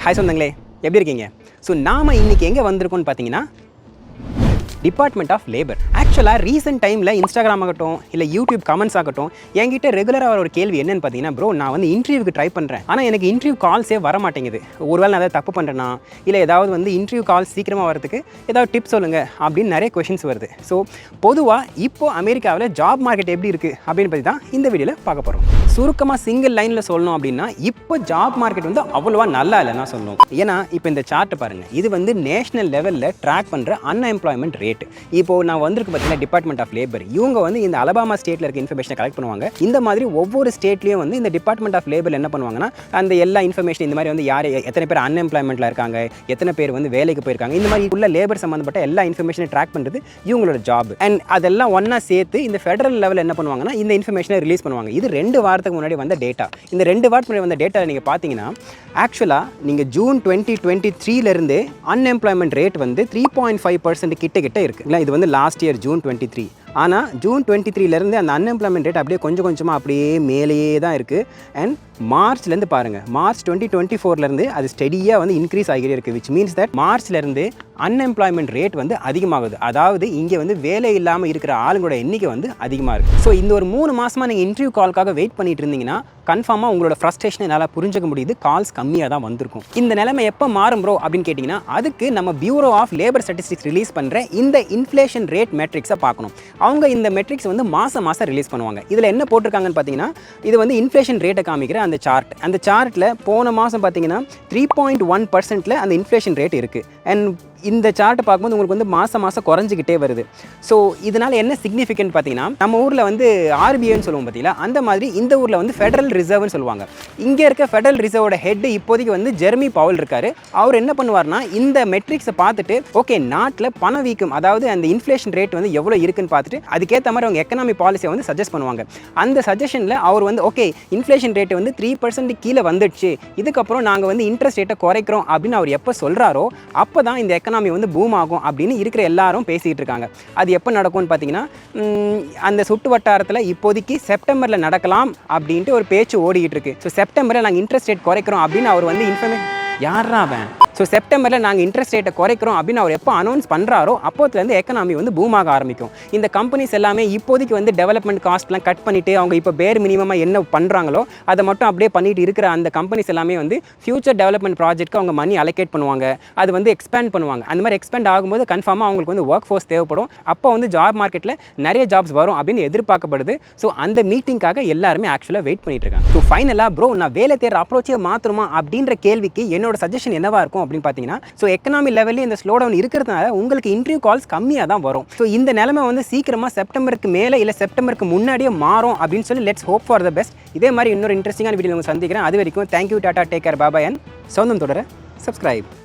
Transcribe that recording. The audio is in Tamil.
ஹாய் சொந்தங்களே, எப்படி இருக்கீங்க? ஸோ நாம் இன்றைக்கி எங்கே வந்திருக்கோம்னு பார்த்தீங்கன்னா டிபார்ட்மெண்ட் ஆஃப் லேபர். ஆக்சுவலாக ரீசெண்ட் டைமில் இன்ஸ்டாகிராம் ஆகட்டும் இல்லை யூடியூப் கமெண்ட்ஸ் ஆகட்டும் என்கிட்ட ரெகுலராக வர ஒரு கேள்வி என்னென்னு பார்த்தீங்கன்னா, ப்ரோ நான் வந்து இன்டர்வியூக்கு ட்ரை பண்ணுறேன், ஆனால் எனக்கு இன்டர்வியூ கால்ஸே வர மாட்டேங்குது. ஒருவேளை நான் ஏதாவது தப்பு பண்ணுறேன்னா இல்லை ஏதாவது வந்து இன்டர்வியூ கால்ஸ் சீக்கிரமாக வரதுக்கு ஏதாவது டிப்ஸ் சொல்லுங்கள் அப்படின்னு நிறைய கொஷின்ஸ் வருது. ஸோ பொதுவாக இப்போது அமெரிக்காவில் ஜாப் மார்க்கெட் எப்படி இருக்குது அப்படின்னு பற்றி தான் இந்த வீடியோவில் பார்க்க போகிறோம். சுருக்கமாக சிங்கிள் லைனில் சொல்லணும் அப்படின்னா இப்போ ஜாப் மார்க்கெட் வந்து அவ்வளோவா நல்லா இல்லைன்னா சொல்லணும். ஏன்னா இப்போ இந்த சார்ட்டை பாருங்கள், இது வந்து நேஷனல் லெவலில் ட்ராக் பண்ணுற அன்எம்ப்ளாய்மெண்ட் ரேட். இப்போது நான் வந்திருக்கு பார்த்தீங்கன்னா டிபார்ட்மெண்ட் ஆஃப் லேபர். இவங்க வந்து இந்த அலபாமா ஸ்டேட்டில் இருக்க இன்ஃபர்மேஷனை கலெக்ட் பண்ணுவாங்க. இந்த மாதிரி ஒவ்வொரு ஸ்டேட்லேயும் வந்து இந்த டிபார்ட்மெண்ட் ஆஃப் லேபர் என்ன பண்ணுவாங்கன்னா அந்த எல்லா இன்ஃபர்மேஷன் இந்த மாதிரி வந்து யார் எத்தனை பேர் அன்எம்ப்ளாய்மெண்ட்டில் இருக்காங்க, எத்தனை பேர் வந்து வேலைக்கு போயிருக்காங்க, இந்த மாதிரி உள்ள லேபர் சம்மந்தப்பட்ட எல்லா இன்ஃபர்மேஷனை ட்ராக் பண்ணுறது இவங்களோட ஜாப். அண்ட் அதெல்லாம் ஒன்றா சேர்த்து இந்த ஃபெடரல் லெவலில் என்ன பண்ணுவாங்கன்னா இந்த இன்ஃபர்மேஷனை ரிலீஸ் பண்ணுவாங்க. இது 2 வாரத்துக்கு முன்னாடி வந்த டேட்டா. இந்த 2 வாரத்துக்கு முன்னாடி வந்த டேட்டா நீங்கள் பார்த்தீங்கன்னா ஆக்சுவலாக நீங்கள் ஜூன் 2023 அன்எம்ப்ளாய்மெண்ட் ரேட் வந்து 3.5% கிட்ட இருக்குங்களா. இது வந்து லாஸ்ட் இயர் ஜூன் 23. ஆனால் ஜூன் 23 அந்த அன்எம்ப்ளாய்மெண்ட் ரேட் அப்படியே கொஞ்சம் கொஞ்சமாக அப்படியே மேலேயே தான் இருக்குது. அண்ட் மார்ச்லேருந்து பாருங்கள், மார்ச் 2024 அது ஸ்டெடியாக வந்து இன்க்ரீஸ் ஆகிட்டே இருக்குது. விச் மீன்ஸ் தட் மார்ச்லேருந்து அன்எம்ப்ளாய்மெண்ட் ரேட் வந்து அதிகமாகுது. அதாவது இங்கே வந்து வேலை இல்லாமல் இருக்கிற ஆளுங்களோட எண்ணிக்கை வந்து அதிகமாக இருக்குது. ஸோ இந்த ஒரு 3 மாதமாக நீங்கள் இன்டர்வியூ கால்க்காக வெயிட் பண்ணிட்டு இருந்தீங்கன்னா கன்ஃபார்மாக உங்களோட ஃப்ரஸ்ட்ரேஷனை என்னால் புரிஞ்சுக்க முடியுது. கால்ஸ் கம்மியாக தான் வந்திருக்கும். இந்த நிலைமை எப்போ மாறும் ப்ரோ அப்படின்னு கேட்டிங்கன்னா அதுக்கு நம்ம Bureau of Labor Statistics release பண்ணுற இந்த இன்ஃப்ளேஷன் ரேட் மெட்ரிக்ஸை பார்க்கணும். அவங்க இந்த மெட்ரிக்ஸ் வந்து மாதம் ரிலீஸ் பண்ணுவாங்க. இதில் என்ன போட்டிருக்காங்கன்னு பார்த்தீங்கன்னா இது வந்து இன்ஃப்ளேஷன் ரேட்டை காமிக்கிற அந்த சார்ட். அந்த சார்ட்டில் போன மாதம் பார்த்தீங்கன்னா 3.1% அந்த இன்ஃப்ளேஷன் ரேட் இருக்குது. அண்ட் இந்த சார்ட்டை பார்க்கும்போது உங்களுக்கு வந்து மாதம் குறைஞ்சிக்கிட்டே வருது. ஸோ இதனால் என்ன சிக்னிஃபிகன்ட் பார்த்தீங்கன்னா நம்ம ஊரில் வந்து ஆர்பிஐன்னு சொல்லுவோம் பார்த்தீங்களா, அந்த மாதிரி இந்த ஊரில் வந்து ஃபெடரல் ரிசர்வ்னு சொல்லுவாங்க. இங்கே இருக்க ஃபெடரல் ரிசர்வோட ஹெட் இப்போதைக்கு வந்து ஜெர்மி பவுல் இருக்காரு. அவர் என்ன பண்ணுவார்னா இந்த மெட்ரிக்ஸை பார்த்துட்டு ஓகே நாட்டில் பணவீக்கம் அதாவது அந்த இன்ஃப்ளேஷன் ரேட் வந்து எவ்வளோ இருக்குன்னு பார்த்துட்டு அதுக்கேற்ற மாதிரி அவங்க எக்கனாமிக் பாலிசியை வந்து சஜஸ்ட் பண்ணுவாங்க. அந்த சஜஷனில் அவர் வந்து ஓகே இன்ஃப்ளேஷன் ரேட் வந்து 3% கீழே வந்துடுச்சு, இதுக்கப்புறம் நாங்கள் வந்து இன்ட்ரெஸ்ட் ரேட்டை குறைக்கிறோம் அப்படின்னு அவர் எப்போ சொல்கிறாரோ அப்போ தான் இந்த எக்கனாமி வந்து பூம் ஆகும் அப்படின்னு இருக்கிற எல்லாரும் பேசிக்கிட்டு இருக்காங்க. அது எப்போ நடக்கும்னு பார்த்தீங்கன்னா அந்த சுட்டு வட்டாரத்தில் இப்போதைக்கு செப்டம்பரில் நடக்கலாம் அப்படின்ட்டு ஒரு பேச்சு ஓடிக்கிட்டு இருக்கு. ஸோ செப்டம்பரில் நாங்கள் இன்ட்ரெஸ்ட் ரேட் குறைக்கிறோம் அப்படின்னு அவர் வந்து இன்ஃபர்மேஷன் யாரா அவன். ஸோ செப்டம்பரில் நாங்கள் இன்ட்ரெஸ்ட் ரேட்டை குறைக்கிறோம் அப்படின்னு அவர் எப்போ அனௌன்ஸ் பண்ணுறாரோ அப்போதுலேருந்து எக்கனாமி வந்து பூமாக ஆரம்பிக்கும். இந்த கம்பெனிஸ் எல்லாமே இப்போதைக்கு வந்து டெவலப்மெண்ட் காஸ்ட்லாம் கட் பண்ணிவிட்டு அவங்க இப்போ பேர் மினிமமாக என்ன பண்ணுறாங்களோ அதை மட்டும் அப்படியே பண்ணிட்டு இருக்கிற அந்த கம்பெனிஸ் எல்லாமே வந்து ஃபியூச்சர் டெவலப்மெண்ட் ப்ராஜெக்ட்க்கு அவங்க மணி அலோகேட் பண்ணுவாங்க. அது வந்து எக்ஸ்பேண்ட் பண்ணுவாங்க. அந்த மாதிரி எக்ஸ்பேண்ட் ஆகும்போது கன்ஃபார்மாக அவங்களுக்கு வந்து ஒர்க் ஃபோர்ஸ் தேவைப்படும். அப்போ வந்து ஜாப் மார்க்கெட்டில் நிறைய ஜாப்ஸ் வரும் அப்படின்னு எதிர்பார்க்கப்படுது. ஸோ அந்த மீட்டிங்காக எல்லாருமே ஆக்சுவலாக வெயிட் பண்ணிட்டு இருக்காங்க. ஸோ ஃபைனலாக ப்ரோ நான் வேலை தேடுற அப்ரோச்சே மாற்றணுமா அப்படின்ற கேள்விக்கு என்னோட சஜஷன் என்னவா இருக்கும் அப்படின்னு பார்த்தீங்கன்னா ஸோ எக்கனாமி லெவலில் இந்த ஸ்லோ டவுன் இருக்கிறதுனால உங்களுக்கு இன்டர்வியூ கால்ஸ் கம்மியாக தான் வரும். ஸோ இந்த நிலைமை வந்து சீக்கிரமாக செப்டம்பருக்கு மேலே இல்லை செப்டம்பருக்கு முன்னாடியே மாறும் அப்படின்னு சொல்லி let's hope for the best. இதே மாதிரி இன்னொரு இன்ட்ரெஸ்டிங்கான வீடியோ உங்களுக்கு சந்திக்கிறேன். அது வரைக்கும் thank you, tata, take care, bye bye. And சொந்தம் தொடர சப்ஸ்கிரைப்.